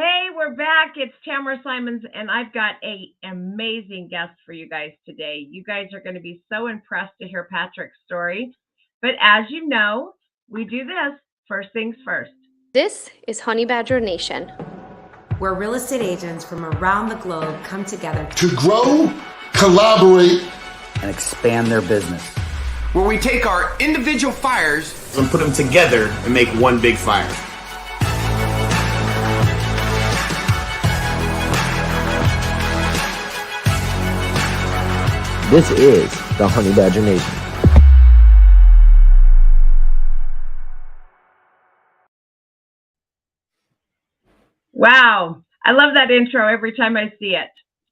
Hey, we're back. It's Tamra Simons, and I've got an amazing guest for you guys today. You guys are going to be so impressed to hear Patrick's story. But as you know, we do this first things first. This is Honey Badger Nation, where real estate agents from around the globe come together to grow, collaborate, and expand their business. Where we take our individual fires and put them together and make one big fire. This is the Honey Badger Nation. Wow. I love that intro every time I see it.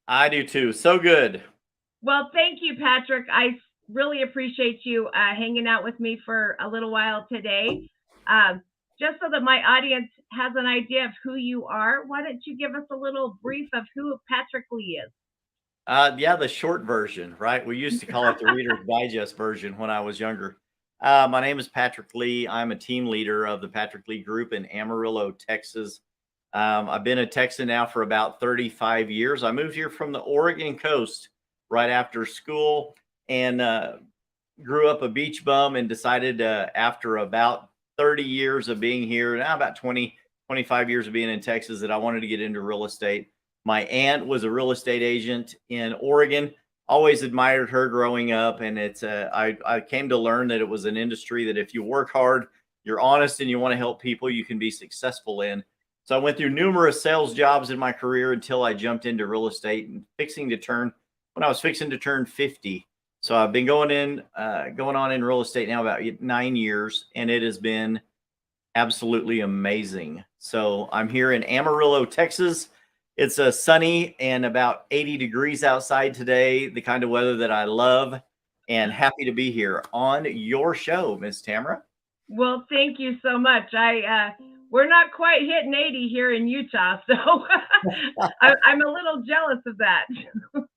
I do too. So good. Well, thank you, Patrick. I really appreciate you hanging out with me for a little while today. Just so that my audience has an idea of who you are, why don't you give us a little brief of who Patrick Lee is? Yeah, the short version, right? We used to call it the Reader's Digest version when I was younger. My name is Patrick Lee. I'm a team leader of the Patrick Lee Group in Amarillo, Texas. I've been a Texan now for about 35 years. I moved here from the Oregon coast right after school and grew up a beach bum and decided after about 30 years of being here, now about 25 years of being in Texas, that I wanted to get into real estate. My aunt was a real estate agent in Oregon. Always admired her growing up. And I came to learn that it was an industry that if you work hard, you're honest, and you want to help people, you can be successful in. So I went through numerous sales jobs in my career until I jumped into real estate and when I was fixing to turn 50. So I've been going on in real estate now about 9 years, and it has been absolutely amazing. So I'm here in Amarillo, Texas. It's a sunny and about 80 degrees outside today, the kind of weather that I love, and happy to be here on your show, Miss Tamra. Well, thank you so much. We're not quite hitting 80 here in Utah, so I'm a little jealous of that.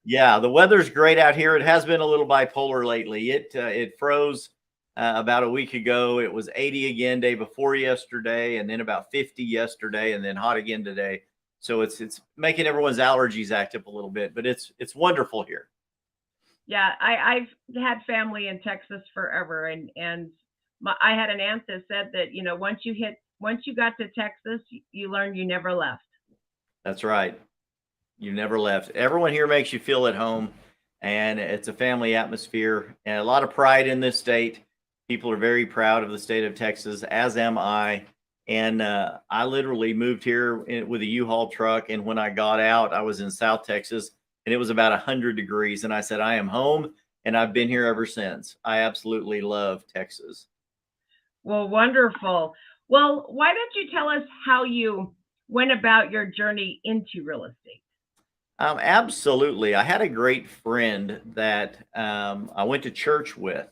Yeah, the weather's great out here. It has been a little bipolar lately. It froze about a week ago. It was 80 again day before yesterday, and then about 50 yesterday, and then hot again today. So it's making everyone's allergies act up a little bit, but it's wonderful here. Yeah, I've had family in Texas forever, and I had an aunt that said that, you know, once you got to Texas, you learned you never left. That's right. You never left. Everyone here makes you feel at home, and it's a family atmosphere and a lot of pride in this state. People are very proud of the state of Texas, as am I. And I literally moved here with a U-Haul truck. And when I got out, I was in South Texas, and it was about 100 degrees. And I said, I am home, and I've been here ever since. I absolutely love Texas. Well, wonderful. Well, why don't you tell us how you went about your journey into real estate? Absolutely. I had a great friend that I went to church with,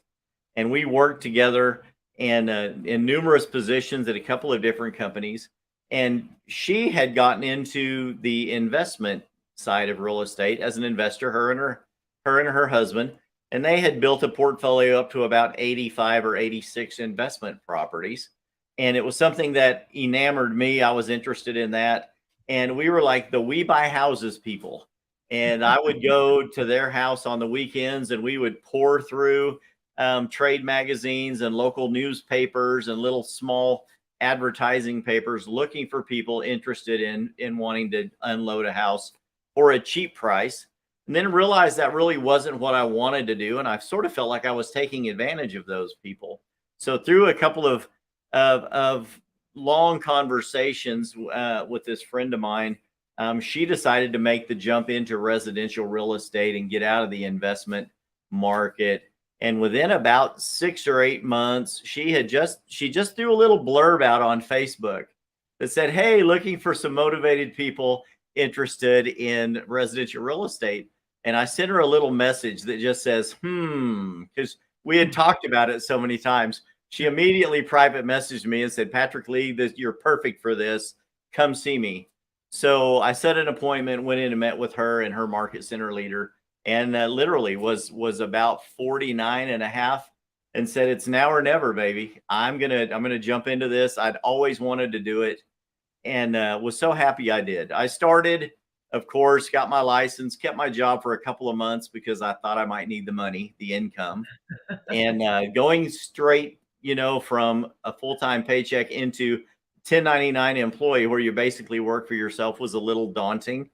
and we worked together in numerous positions at a couple of different companies. And she had gotten into the investment side of real estate as an investor, her and her husband, and they had built a portfolio up to about 85 or 86 investment properties. And it was something that enamored me. I was interested in that. And we were like the we buy houses people. And I would go to their house on the weekends, and we would pour through trade magazines and local newspapers and little small advertising papers looking for people interested in wanting to unload a house for a cheap price, and then realized that really wasn't what I wanted to do. And I sort of felt like I was taking advantage of those people. So through a couple of long conversations with this friend of mine, she decided to make the jump into residential real estate and get out of the investment market. And within about 6 or 8 months, she just threw a little blurb out on Facebook that said, hey, looking for some motivated people interested in residential real estate. And I sent her a little message that just says, because we had talked about it so many times. She immediately private messaged me and said, Patrick Lee, you're perfect for this. Come see me. So I set an appointment, went in and met with her and her market center leader, and literally was about 49 and a half and said, it's now or never, baby. I'm gonna jump into this. I'd always wanted to do it. and was so happy I did. I started, of course, got my license, kept my job for a couple of months because I thought I might need the money, the income, and going straight, from a full-time paycheck into 1099 employee where you basically work for yourself was a little daunting,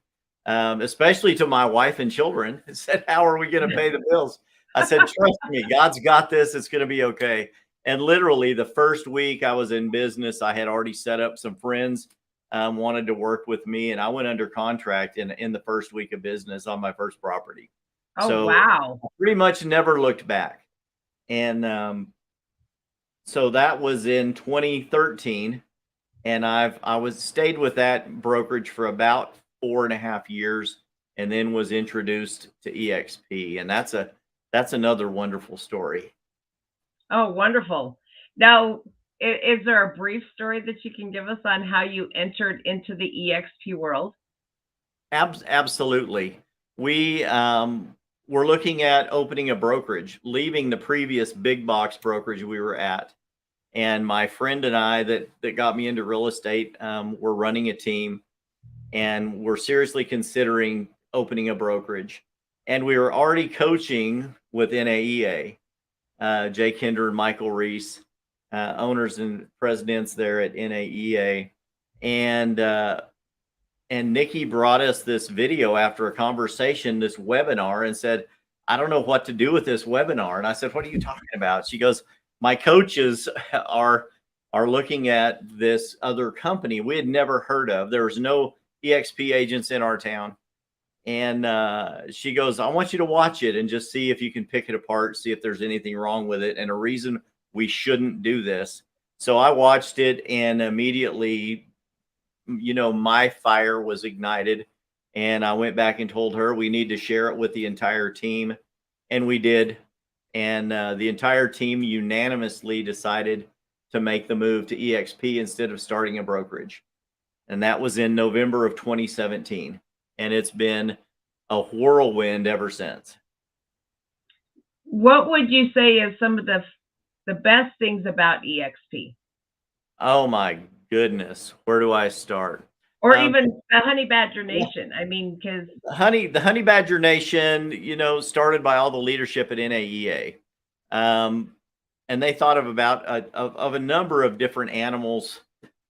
especially to my wife and children. I said, how are we going to pay the bills? I said, trust me, God's got this. It's going to be okay. And literally the first week I was in business, I had already set up some friends wanted to work with me, and I went under contract in the first week of business on my first property. Oh, so wow. I pretty much never looked back. And so that was in 2013. And I stayed with that brokerage for about 4.5 years, and then was introduced to eXp. And that's another wonderful story. Oh, wonderful. Now, is there a brief story that you can give us on how you entered into the eXp world? Absolutely. We were looking at opening a brokerage, leaving the previous big box brokerage we were at. And my friend and I that got me into real estate were running a team, and we're seriously considering opening a brokerage. And we were already coaching with NAEA, Jay Kinder and Michael Reese, owners and presidents there at NAEA. And Nikki brought us this video after a conversation, this webinar, and said, I don't know what to do with this webinar. And I said, what are you talking about? She goes, my coaches are looking at this other company we had never heard of. There was no eXp agents in our town. And she goes, I want you to watch it and just see if you can pick it apart, see if there's anything wrong with it and a reason we shouldn't do this. So I watched it, and immediately, my fire was ignited. And I went back and told her we need to share it with the entire team. And we did. And the entire team unanimously decided to make the move to eXp instead of starting a brokerage. And that was in November of 2017. And it's been a whirlwind ever since. What would you say is some of the best things about eXp? Oh my goodness. Where do I start? Or even the Honey Badger Nation. I mean, because the Honey Badger Nation, started by all the leadership at NAEA. And they thought of a number of different animals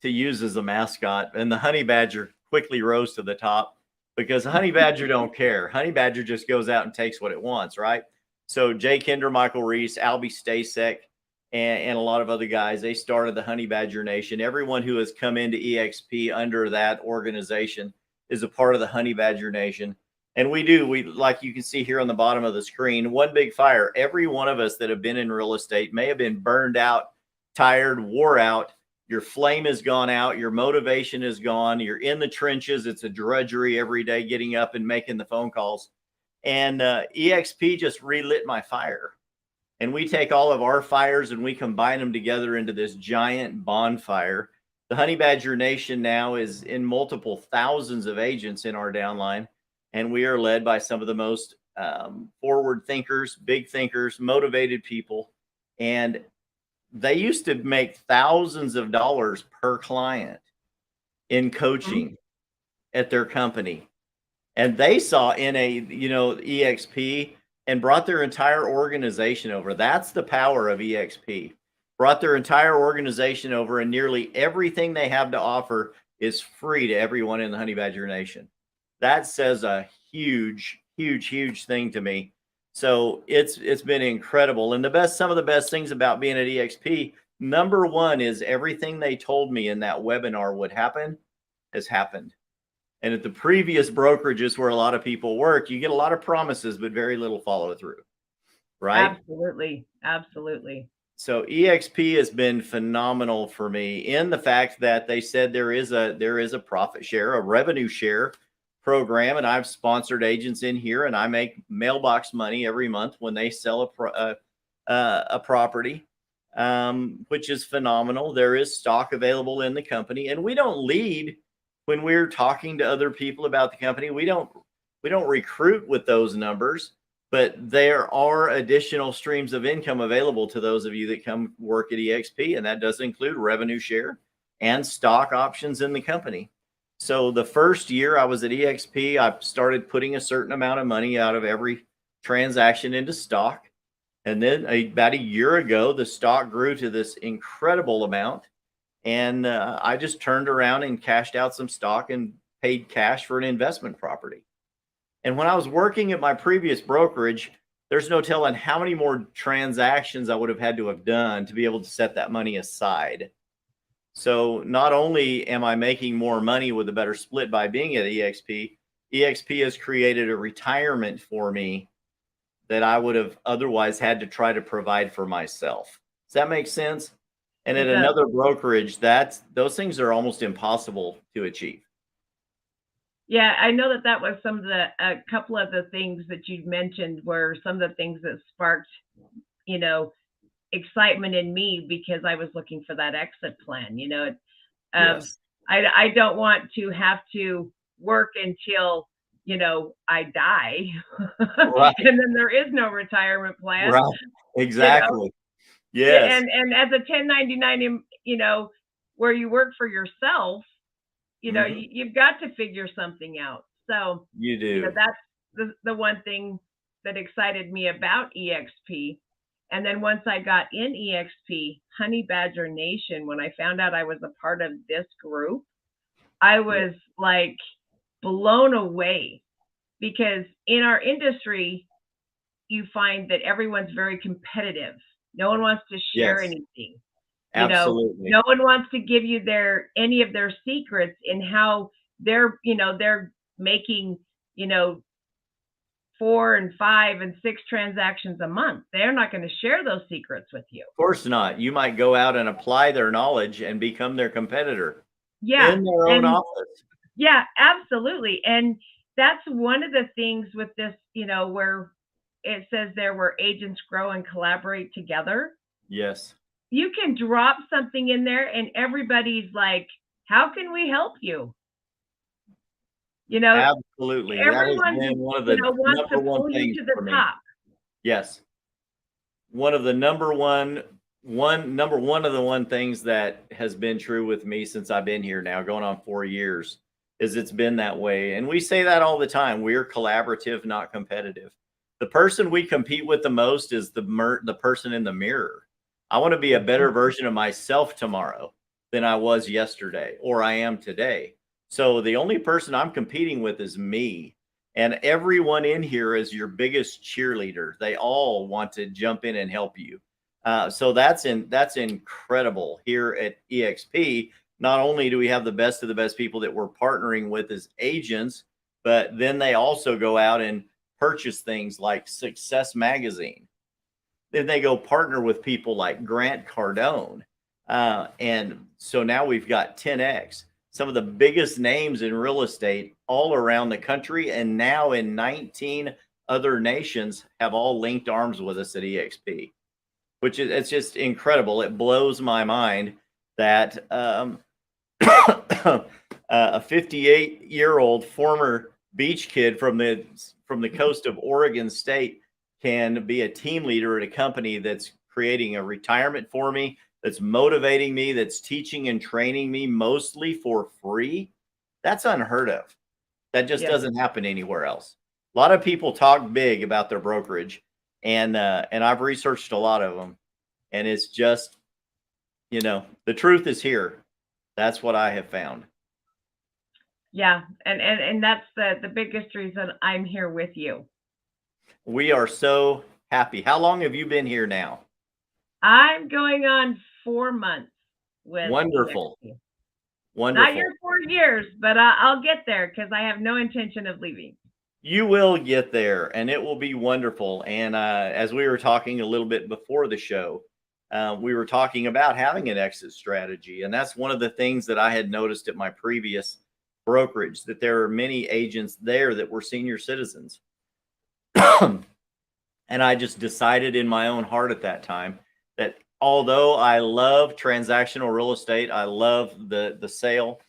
to use as a mascot. And the Honey Badger quickly rose to the top, because the Honey Badger don't care. Honey Badger just goes out and takes what it wants, right? So Jay Kinder, Michael Reese, Albie Stasek, and a lot of other guys, they started the Honey Badger Nation. Everyone who has come into eXp under that organization is a part of the Honey Badger Nation. And we like you can see here on the bottom of the screen, one big fire. Every one of us that have been in real estate may have been burned out, tired, wore out. Your flame has gone out. Your motivation is gone. You're in the trenches. It's a drudgery every day, getting up and making the phone calls. And eXp just relit my fire. And we take all of our fires and we combine them together into this giant bonfire. The Honey Badger Nation now is in multiple thousands of agents in our downline. And we are led by some of the most forward thinkers, big thinkers, motivated people. And they used to make thousands of dollars per client in coaching at their company. And they saw eXp and brought their entire organization over. That's the power of eXp. Brought their entire organization over, and nearly everything they have to offer is free to everyone in the Honey Badger Nation. That says a huge, huge, huge thing to me. So it's been incredible. And some of the best things about being at eXp, number one is everything they told me in that webinar would happen has happened. And at the previous brokerages where a lot of people work, you get a lot of promises, but very little follow through, right? Absolutely. Absolutely. So eXp has been phenomenal for me in the fact that they said there is a profit share, a revenue share program. And I've sponsored agents in here, and I make mailbox money every month when they sell a property, which is phenomenal. There is stock available in the company, and we don't lead when we're talking to other people about the company. We don't recruit with those numbers, but there are additional streams of income available to those of you that come work at eXp, and that does include revenue share and stock options in the company. So the first year I was at eXp, I started putting a certain amount of money out of every transaction into stock. And then about a year ago, the stock grew to this incredible amount. And I just turned around and cashed out some stock and paid cash for an investment property. And when I was working at my previous brokerage, there's no telling how many more transactions I would have had to have done to be able to set that money aside. So not only am I making more money with a better split by being at eXp, eXp has created a retirement for me that I would have otherwise had to try to provide for myself. Does that make sense? And at another brokerage, those things are almost impossible to achieve. Yeah, I know that was some of a couple of the things that you mentioned were some of the things that sparked, excitement in me, because I was looking for that exit plan. Yes. I don't want to have to work until, I die. Right. And then there is no retirement plan. Right. Exactly. Yes. And as a 1099, where you work for yourself, you've got to figure something out. So you do. That's the one thing that excited me about eXp. And then once I got in eXp, Honey Badger Nation, when I found out I was a part of this group, I was like blown away, because in our industry, you find that everyone's very competitive. No one wants to share anything. Absolutely. No one wants to give you any of their secrets in how they're making, 4 and 5 and 6 transactions a month. They're not going to share those secrets with you. Of course not. You might go out and apply their knowledge and become their competitor. Yeah. In their own office. Yeah, absolutely. And that's one of the things with this, where it says there where agents grow and collaborate together. Yes. You can drop something in there and everybody's like, how can we help you? Absolutely. Everyone, that has been one of the wants to number one pull things you to for the me. top. Yes. One of the number one of the one things that has been true with me since I've been here now, going on 4 years, is it's been that way. And we say that all the time. We're collaborative, not competitive. The person we compete with the most is the person in the mirror. I want to be a better version of myself tomorrow than I was yesterday, or I am today. So the only person I'm competing with is me. And everyone in here is your biggest cheerleader. They all want to jump in and help you. So that's incredible here at eXp. Not only do we have the best of the best people that we're partnering with as agents, but then they also go out and purchase things like Success Magazine. Then they go partner with people like Grant Cardone. And so now we've got 10X, some of the biggest names in real estate all around the country, and now in 19 other nations have all linked arms with us at eXp, which is, it's just incredible. It blows my mind that a 58-year-old former beach kid from the coast of Oregon State can be a team leader at a company that's creating a retirement for me, that's motivating me, that's teaching and training me mostly for free. That's unheard of. That just doesn't happen anywhere else. A lot of people talk big about their brokerage, and I've researched a lot of them, and it's just, the truth is here. That's what I have found. Yeah, and that's the biggest reason I'm here with you. We are so happy. How long have you been here now? I'm going on 4 months with Wonderful. eXp. Wonderful. Not your 4 years, but I'll get there, because I have no intention of leaving. You will get there, and it will be wonderful. And as we were talking a little bit before the show, we were talking about having an exit strategy. And that's one of the things that I had noticed at my previous brokerage, that there are many agents there that were senior citizens. And I just decided in my own heart at that time that although I love transactional real estate, I love the sale,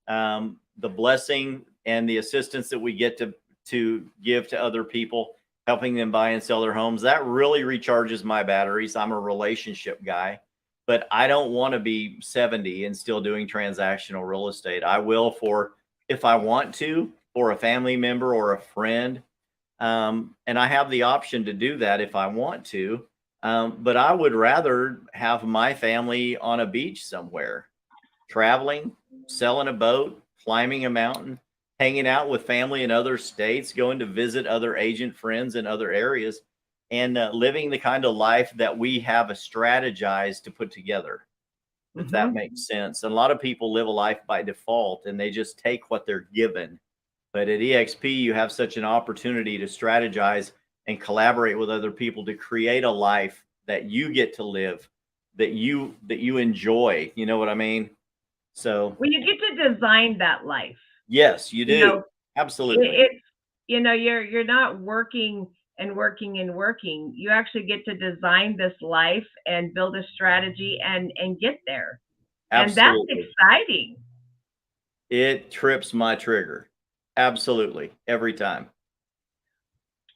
the blessing and the assistance that we get to give to other people, helping them buy and sell their homes, that really recharges my batteries. I'm a relationship guy. but I don't want to be 70 and still doing transactional real estate. I will if I want to, for a family member or a friend. And I have the option to do that if I want to. But I would rather have my family on a beach somewhere, traveling, selling a boat, climbing a mountain, hanging out with family in other states, going to visit other agent friends in other areas, and living the kind of life that we have strategized to put together, if that makes sense. And a lot of people live a life by default and they just take what they're given. But at eXp, you have such an opportunity to strategize and collaborate with other people to create a life that you get to live, that you enjoy. You know what I mean? So, well, you get to design that life. Yes, you do. You know, Absolutely. It's, you're not working and working and working. You actually get to design this life and build a strategy and get there. Absolutely. And that's exciting. It trips my trigger. Absolutely. Every time.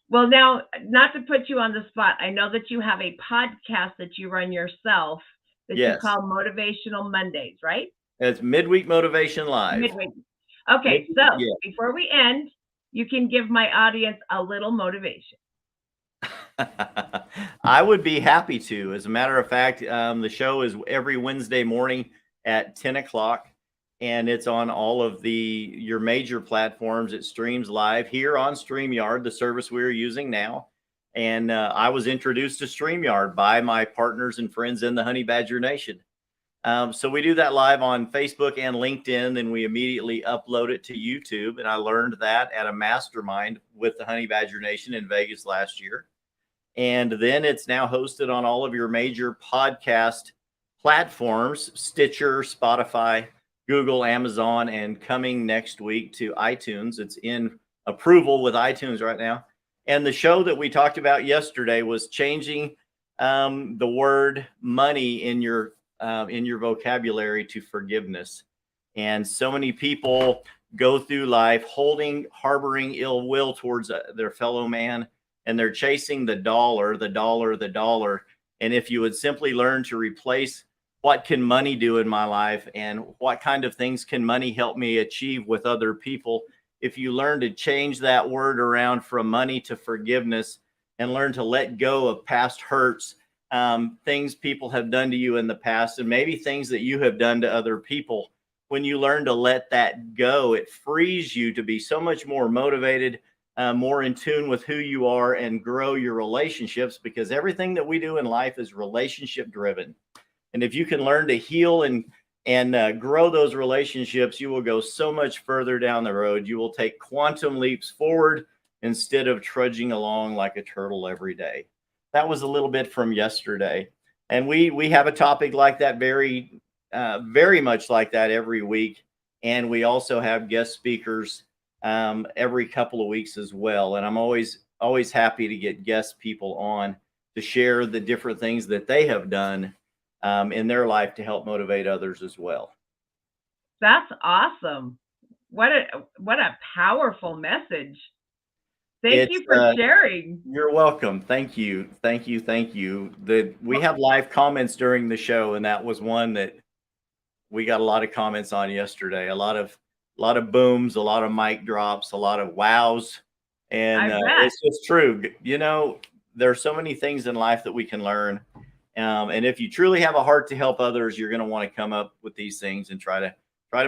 Well, now, not to put you on the spot, I know that you have a podcast that you run yourself that you Yes. call Motivational Mondays, right? It's Midweek Motivation Live. Midweek. Okay, so before we end, you can give my audience a little motivation. I would be happy to. As a matter of fact, the show is every Wednesday morning at 10 o'clock, and it's on all of your major platforms. It streams live here on Streamyard, the service we're using now. And I was introduced to Streamyard by my partners and friends in the Honey Badger Nation. So we do that live on Facebook and LinkedIn, then we immediately upload it to YouTube. And I learned that at a mastermind with the Honey Badger Nation in Vegas last year. And then it's now hosted on all of your major podcast platforms, Stitcher, Spotify, Google, Amazon, and coming next week to iTunes. It's in approval with iTunes right now. And the show that we talked about yesterday was changing the word money in your vocabulary to forgiveness. And so many people go through life harboring ill will towards their fellow man, and they're chasing the dollar. And if you would simply learn to replace what can money do in my life and what kind of things can money help me achieve with other people, if you learn to change that word around from money to forgiveness and learn to let go of past hurts, things people have done to you in the past, and maybe things that you have done to other people, when you learn to let that go, it frees you to be so much more motivated, more in tune with who you are, and grow your relationships, because everything that we do in life is relationship driven. And if you can learn to heal and grow those relationships, you will go so much further down the road. You will take quantum leaps forward instead of trudging along like a turtle every day. That was a little bit from yesterday. And we have a topic like that, very much like that every week. And we also have guest speakers every couple of weeks as well. And I'm always happy to get guest people on to share the different things that they have done in their life to help motivate others as well. That's awesome. What a powerful message. Thank you for sharing. You're welcome. Thank you. We have live comments during the show, and that was one that we got a lot of comments on yesterday. A lot of booms, a lot of mic drops, a lot of wows. And it's just true. There are so many things in life that we can learn. And if you truly have a heart to help others, you're going to want to come up with these things and try to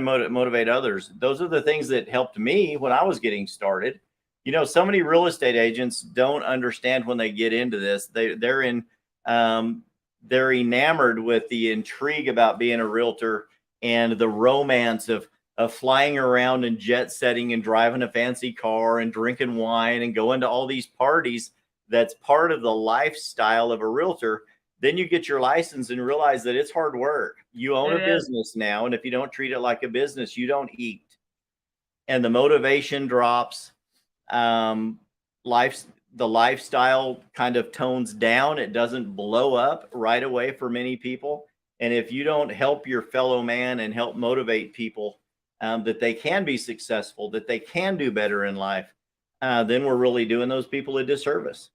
motivate others. Those are the things that helped me when I was getting started. So many real estate agents don't understand when they get into this. They're enamored with the intrigue about being a realtor and the romance of flying around and jet setting and driving a fancy car and drinking wine and going to all these parties. That's part of the lifestyle of a realtor. Then you get your license and realize that it's hard work. You own a business now, and if you don't treat it like a business, you don't eat. And the motivation drops. The lifestyle kind of tones down. It doesn't blow up right away for many people. And if you don't help your fellow man and help motivate people that they can be successful, that they can do better in life, then we're really doing those people a disservice.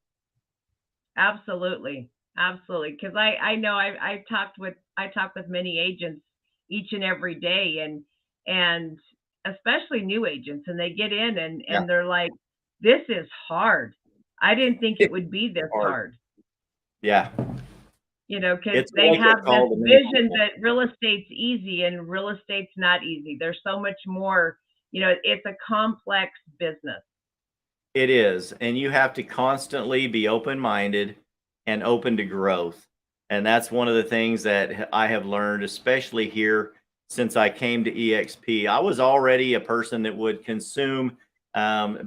Absolutely. Because I know I've talked with talk with many agents each and every day, and especially new agents, and they get in and they're like, this is hard. I didn't think it would be this hard. Yeah. You know, because It's they like have it's all this the vision that real estate's easy, and real estate's not easy. There's so much more, you know, it's a complex business. It is. And you have to constantly be open-minded and open to growth. And that's one of the things that I have learned, especially here since I came to eXp. I was already a person that would consume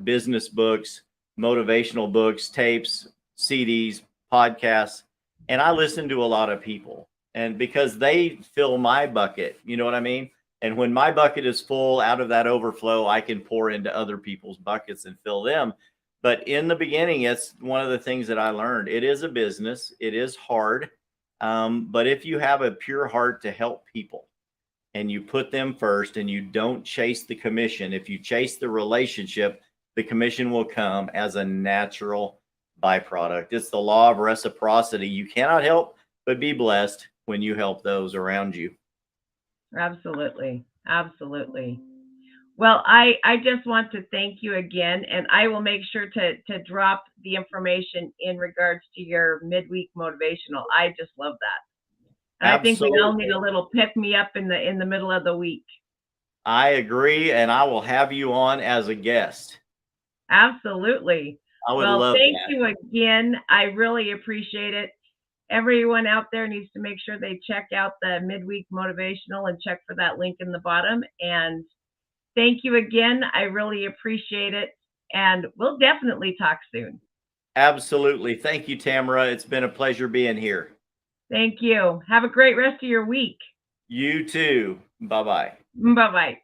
business books, motivational books, tapes, CDs, podcasts, and I listen to a lot of people, and because they fill my bucket, you know what I mean? And when my bucket is full, out of that overflow, I can pour into other people's buckets and fill them. But in the beginning, it's one of the things that I learned. It is a business. It is hard. But if you have a pure heart to help people and you put them first and you don't chase the commission, if you chase the relationship, the commission will come as a natural byproduct. It's the law of reciprocity. You cannot help but be blessed when you help those around you. Absolutely. Absolutely. Well, I just want to thank you again, and I will make sure to drop the information in regards to your midweek motivational. I just love that. And I think we all need a little pick me up in the middle of the week. I agree, and I will have you on as a guest. Absolutely. I would love thank that. you again. I really appreciate it. Everyone out there needs to make sure they check out the midweek motivational and check for that link in the bottom. And thank you again. I really appreciate it. And we'll definitely talk soon. Absolutely. Thank you, Tamra. It's been a pleasure being here. Thank you. Have a great rest of your week. You too. Bye-bye. Bye-bye.